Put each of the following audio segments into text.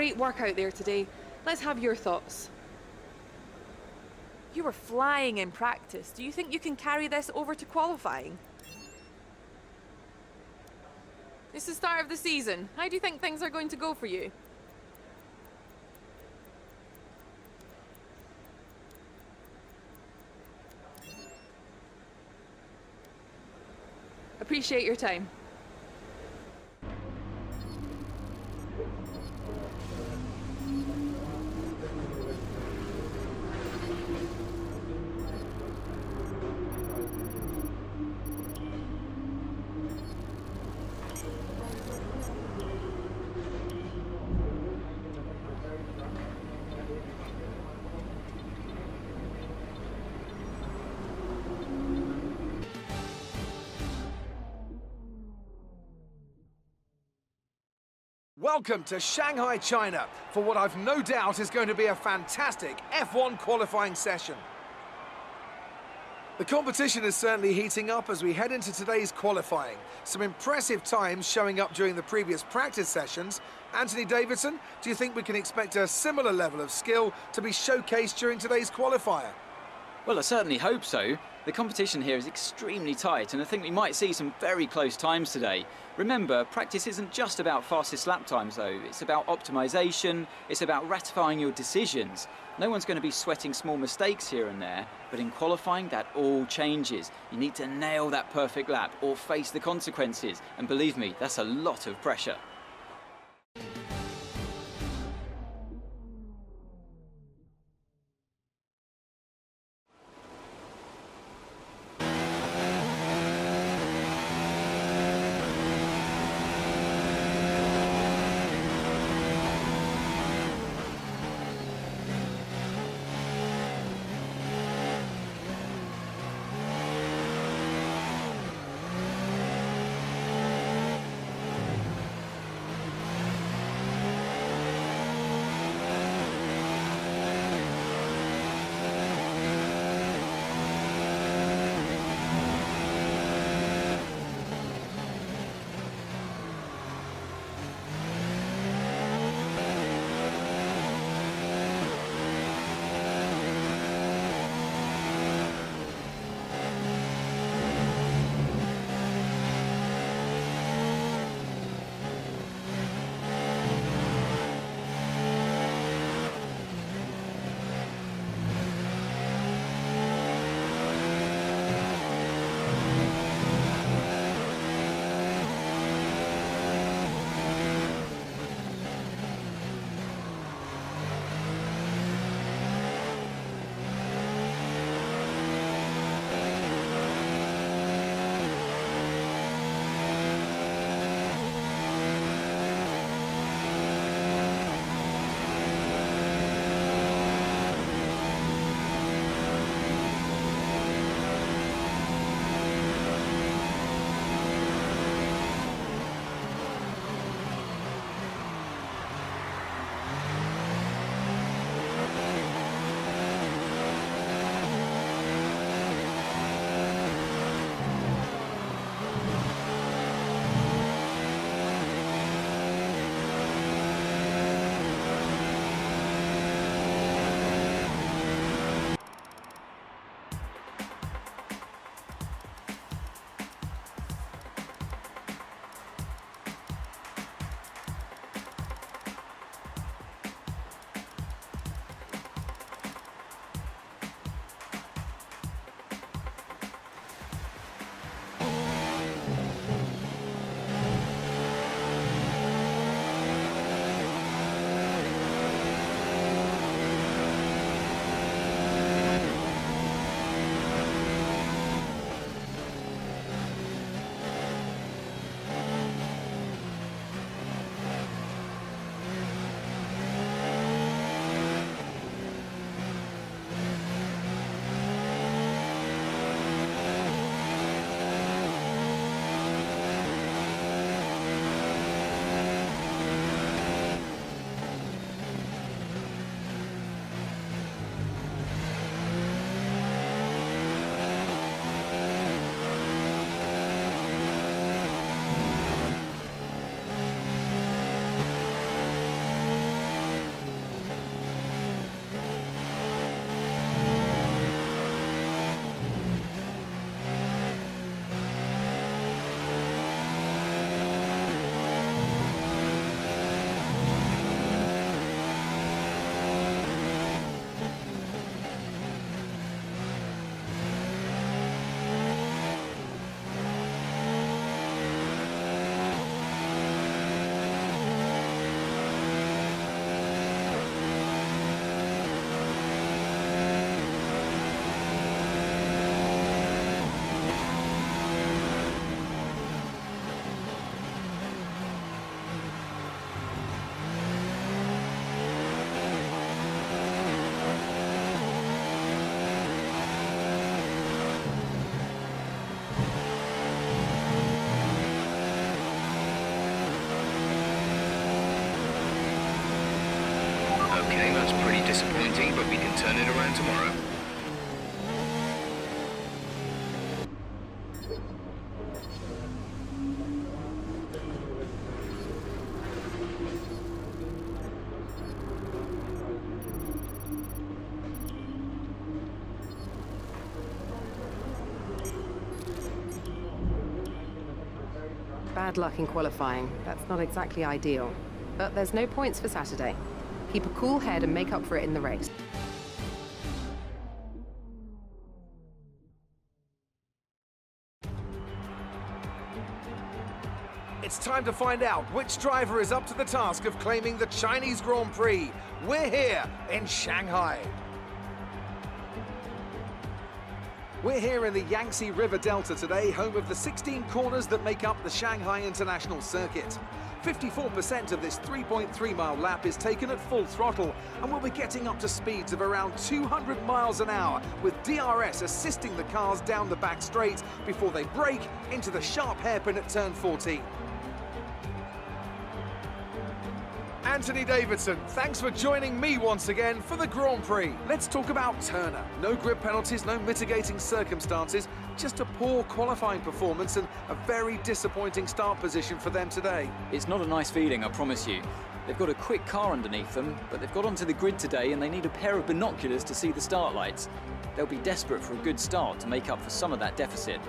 great work out there today. Let's have your thoughts. You were flying in practice. Do you think you can carry this over to qualifying? It's the start of the season. How do you think things are going to go for you? Appreciate your time. Welcome to Shanghai, China, for what I've no doubt is going to be a fantastic F1 qualifying session. The competition is certainly heating up as we head into today's qualifying. Some impressive times showing up during the previous practice sessions. Anthony Davidson, do you think we can expect a similar level of skill to be showcased during today's qualifier? Well, I certainly hope so. The competition here is extremely tight, and I think we might see some very close times today. Remember, practice isn't just about fastest lap times, though. It's about optimization, it's about ratifying your decisions. No one's going to be sweating small mistakes here and there, but in qualifying, that all changes. You need to nail that perfect lap or face the consequences, and believe me, that's a lot of pressure. pity, but we can turn it around tomorrow. Bad luck in qualifying. That's not exactly ideal. But there's no points for Saturday. Keep a cool head and make up for it in the race. It's time to find out which driver is up to the task of claiming the Chinese Grand Prix. We're here in Shanghai. We're here in the Yangtze River Delta today, home of the 16 corners that make up the Shanghai International Circuit. 54% of this 3.3-mile lap is taken at full throttle, and we'll be getting up to speeds of around 200 miles an hour, with DRS assisting the cars down the back straight before they brake into the sharp hairpin at turn 14. Anthony Davidson, thanks for joining me once again for the Grand Prix. Let's talk about Turner. No grid penalties, no mitigating circumstances, just a poor qualifying performance and a very disappointing start position for them today. It's not a nice feeling, I promise you. They've got a quick car underneath them, but they've got onto the grid today and they need a pair of binoculars to see the start lights. They'll be desperate for a good start to make up for some of that deficit.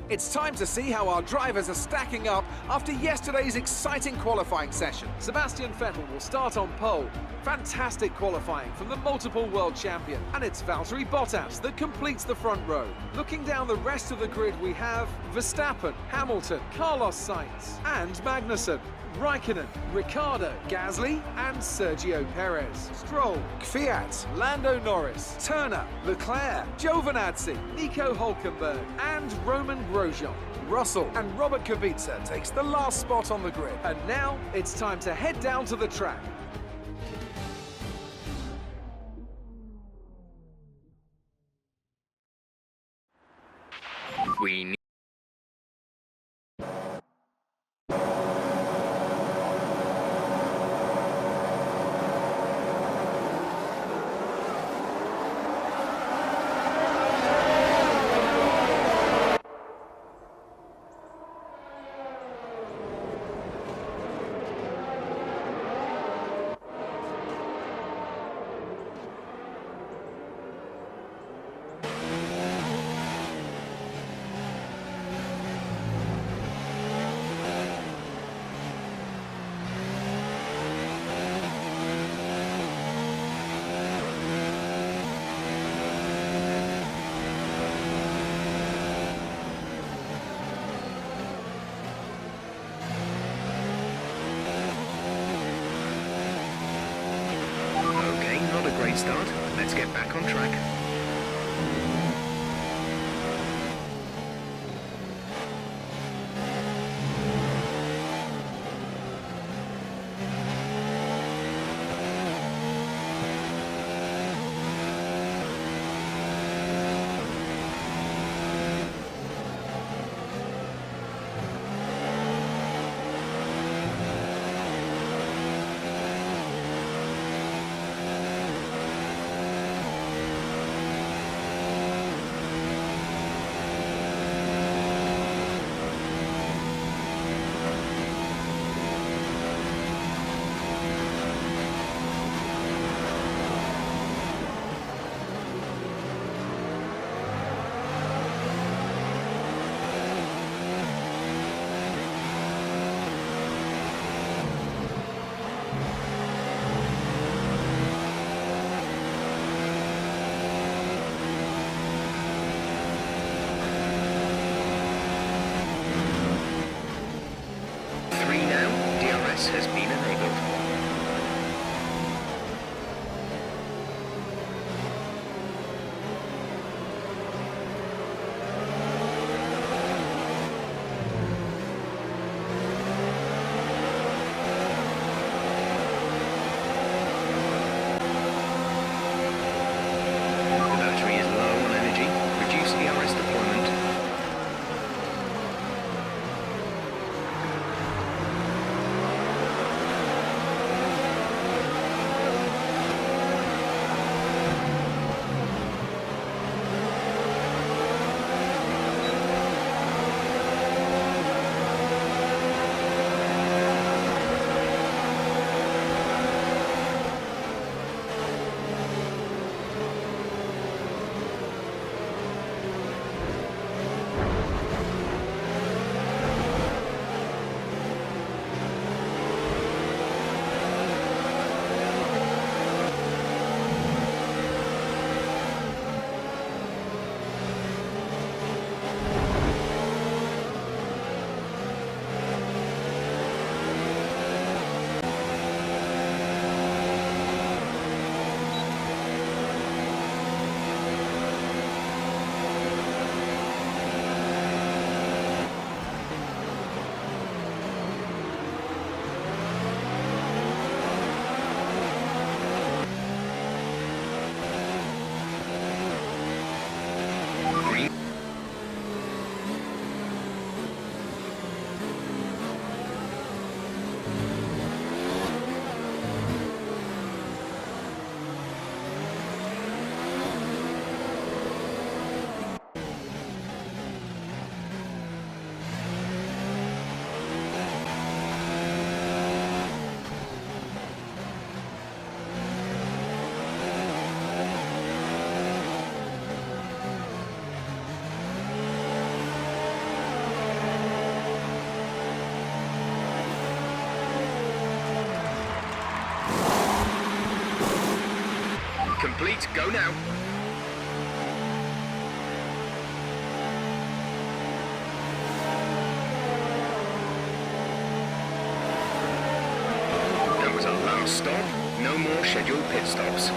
It's time to see how our drivers are stacking up after yesterday's exciting qualifying session. Sebastian Vettel will start on pole. Fantastic qualifying from the multiple world champion. And it's Valtteri Bottas that completes the front row. Looking down the rest of the grid, we have Verstappen, Hamilton, Carlos Sainz and Magnussen, Raikkonen, Ricciardo, Gasly and Sergio Perez. Stroll, Kvyat, Lando Norris, Turner, Leclerc, Giovinazzi, Nico Hülkenberg and Roman Grosjean. Russell and Robert Kubica takes the last spot on the grid. And now it's time to head down to the track. We need great start. Let's get back on track. Has been enabled. The battery is low on energy. Reduce DRS deployment. complete. Go now. That was our last stop. No more scheduled pit stops.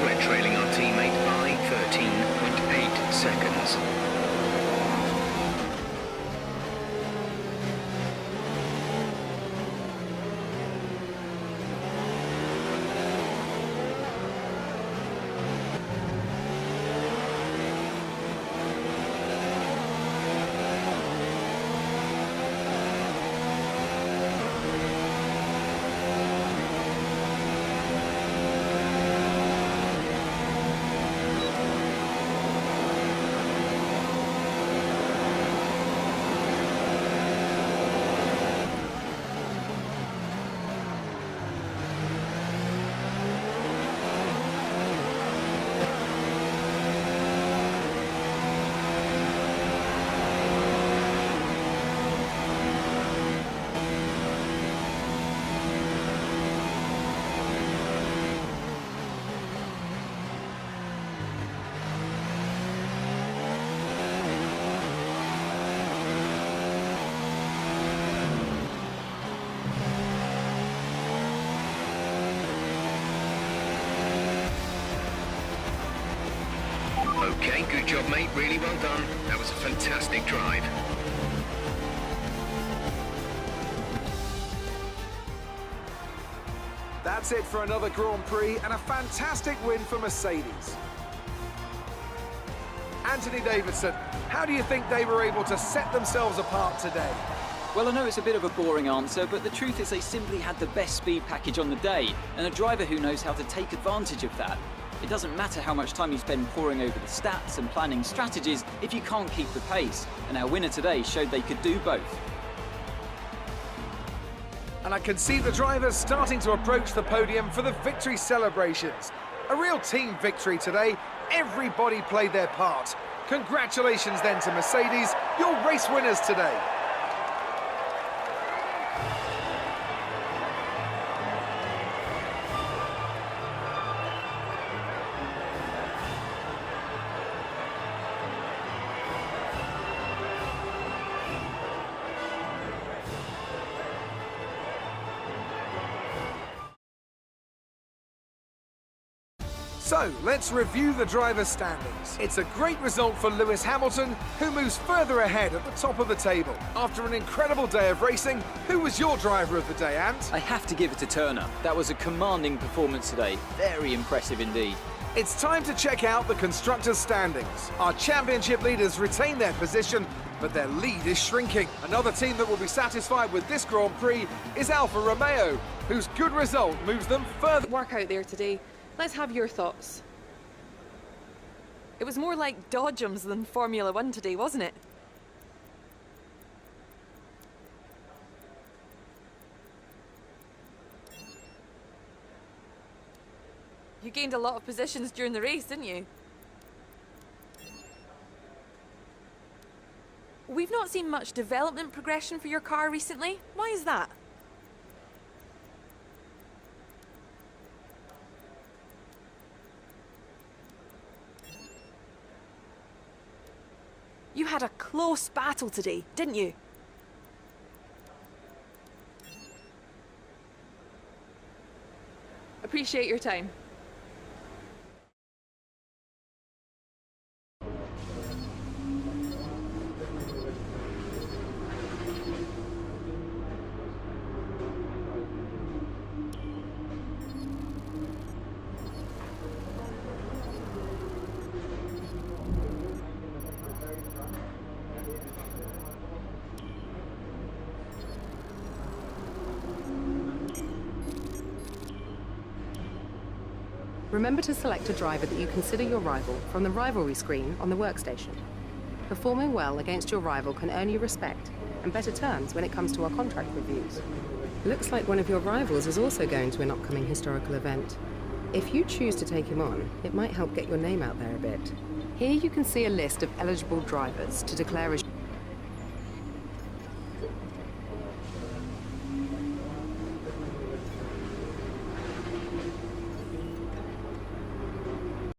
We're trailing our teammate by 13.8 seconds. Okay, good job, mate. Really well done. That was a fantastic drive. That's it for another Grand Prix and a fantastic win for Mercedes. Anthony Davidson, how do you think they were able to set themselves apart today? Well, I know it's a bit of a boring answer, but the truth is they simply had the best speed package on the day, and a driver who knows how to take advantage of that. It doesn't matter how much time you spend poring over the stats and planning strategies if you can't keep the pace, and our winner today showed they could do both. And I can see the drivers starting to approach the podium for the victory celebrations. A real team victory today. Everybody played their part. Congratulations then to Mercedes, your race winners today. So, let's review the driver's standings. It's a great result for Lewis Hamilton, who moves further ahead at the top of the table. After an incredible day of racing, who was your driver of the day, Ant? I have to give it to Turner. That was a commanding performance today. Very impressive indeed. It's time to check out the constructors' standings. Our championship leaders retain their position, but their lead is shrinking. Another team that will be satisfied with this Grand Prix is Alfa Romeo, whose good result moves them further. Work out there today. Let's have your thoughts. It was more like Dodgems than Formula One today, wasn't it? You gained a lot of positions during the race, didn't you? We've not seen much development progression for your car recently. Why is that? You had a close battle today, didn't you? Appreciate your time. Remember to select a driver that you consider your rival from the rivalry screen on the workstation. Performing well against your rival can earn you respect and better terms when it comes to our contract reviews. Looks like one of your rivals is also going to an upcoming historical event. If you choose to take him on, it might help get your name out there a bit. Here you can see a list of eligible drivers to declare as